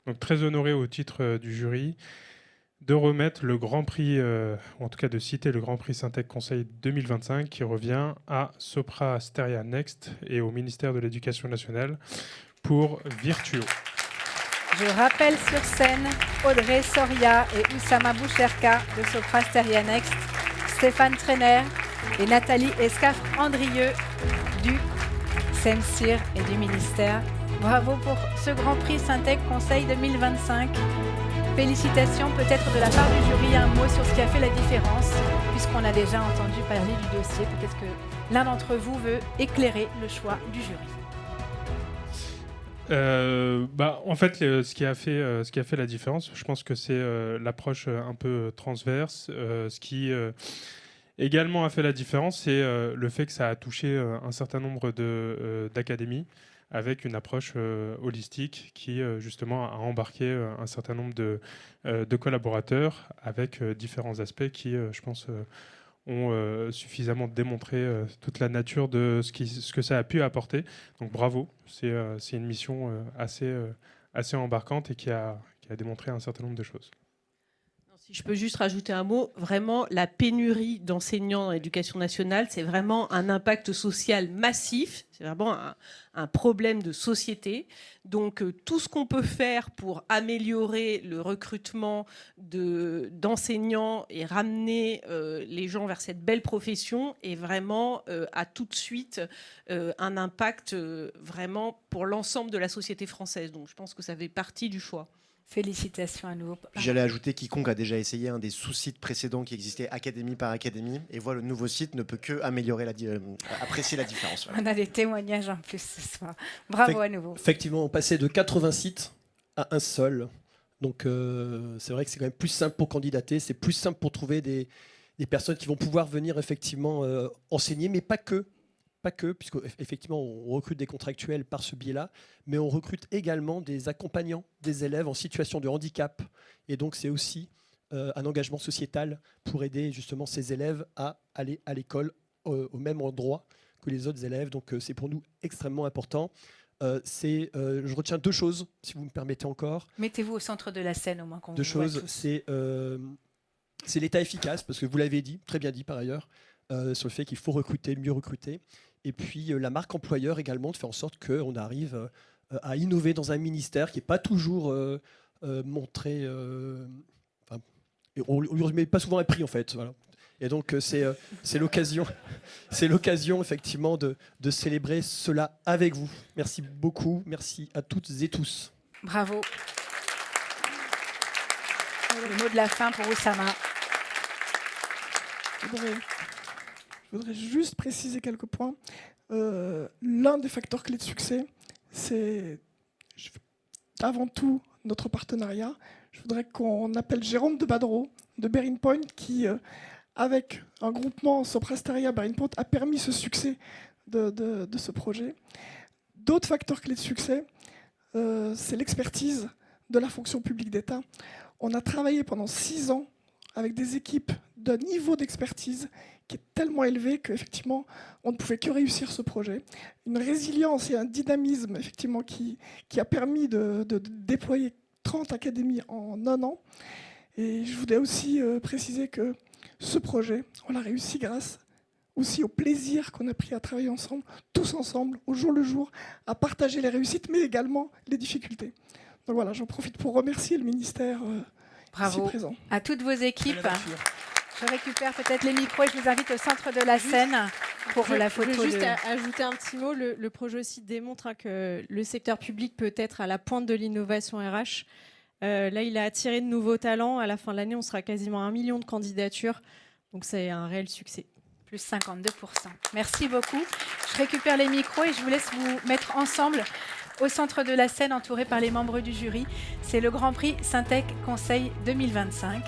donc très honoré au titre du jury, de remettre le Grand Prix, ou en tout cas de citer le Grand Prix Syntec Conseil 2025 qui revient à Sopra Steria Next et au ministère de l'Éducation nationale pour Virtuo. Je rappelle sur scène Audrey Soria et Oussama Boucherka de Sopra Steria Next, Stéphane Trainer et Nathalie Escafre-Andrieux du SEMSIR et du ministère. Bravo pour ce Grand Prix Syntec Conseil 2025. Félicitations peut-être de la part du jury, un mot sur ce qui a fait la différence, puisqu'on a déjà entendu parler du dossier. Peut-être que l'un d'entre vous veut éclairer le choix du jury. En fait, ce qui a fait la différence, je pense que c'est l'approche un peu transverse. Ce qui également a fait la différence, c'est le fait que ça a touché un certain nombre d'académies avec une approche holistique qui justement a embarqué un certain nombre de collaborateurs avec différents aspects qui, je pense, ont suffisamment démontré toute la nature de ce que ça a pu apporter. Donc bravo, c'est une mission assez embarquante et qui a démontré un certain nombre de choses. Si je peux juste rajouter un mot, vraiment, la pénurie d'enseignants dans l'éducation nationale, c'est vraiment un impact social massif, c'est vraiment un problème de société. Donc, tout ce qu'on peut faire pour améliorer le recrutement d'enseignants et ramener les gens vers cette belle profession est vraiment, a tout de suite un impact vraiment pour l'ensemble de la société française. Donc, je pense que ça fait partie du choix. Félicitations à nouveau. J'allais ajouter quiconque a déjà essayé un des sous-sites précédents qui existaient académie par académie et voit le nouveau site ne peut que améliorer apprécier la différence. Voilà. On a des témoignages en plus ce soir. Bravo à nouveau. Effectivement, on passait de 80 sites à un seul. Donc c'est vrai que c'est quand même plus simple pour candidater, c'est plus simple pour trouver des personnes qui vont pouvoir venir effectivement enseigner, mais pas que. Pas que, puisque effectivement on recrute des contractuels par ce biais-là, mais on recrute également des accompagnants des élèves en situation de handicap. Et donc c'est aussi un engagement sociétal pour aider justement ces élèves à aller à l'école au même endroit que les autres élèves. Donc c'est pour nous extrêmement important. Je retiens deux choses, si vous me permettez encore. Mettez-vous au centre de la scène au moins qu'on vous Deux voit choses, tous. c'est l'État efficace, parce que vous l'avez dit, très bien dit par ailleurs, sur le fait qu'il faut recruter, mieux recruter. Et puis la marque employeur également, de faire en sorte qu'on arrive à innover dans un ministère qui n'est pas toujours montré... on ne lui remet pas souvent un prix en fait. Voilà. Et donc c'est l'occasion effectivement de célébrer cela avec vous. Merci beaucoup, merci à toutes et tous. Bravo. Le mot de la fin pour Oussama. Je voudrais juste préciser quelques points. L'un des facteurs clés de succès, c'est avant tout notre partenariat. Je voudrais qu'on appelle Jérôme de Badreau de Bearing Point qui, avec un groupement Sopra Steria Bearing Point, a permis ce succès de ce projet. D'autres facteurs clés de succès, c'est l'expertise de la fonction publique d'État. On a travaillé pendant 6 ans avec des équipes d'un niveau d'expertise qui est tellement élevé qu'effectivement, on ne pouvait que réussir ce projet. Une résilience et un dynamisme effectivement, qui a permis de déployer 30 académies en 1 an. Et je voulais aussi préciser que ce projet, on l'a réussi grâce aussi au plaisir qu'on a pris à travailler ensemble, tous ensemble, au jour le jour, à partager les réussites, mais également les difficultés. Donc voilà, j'en profite pour remercier le ministère ici présent. À toutes vos équipes. Je récupère peut-être les micros et je vous invite au centre de la scène pour la photo. Je veux juste ajouter un petit mot. Le projet aussi démontre que le secteur public peut être à la pointe de l'innovation RH. Là, il a attiré de nouveaux talents. À la fin de l'année, on sera quasiment à 1 million de candidatures. Donc, c'est un réel succès. Plus 52%. Merci beaucoup. Je récupère les micros et je vous laisse vous mettre ensemble au centre de la scène, entouré par les membres du jury. C'est le Grand Prix Syntec Conseil 2025.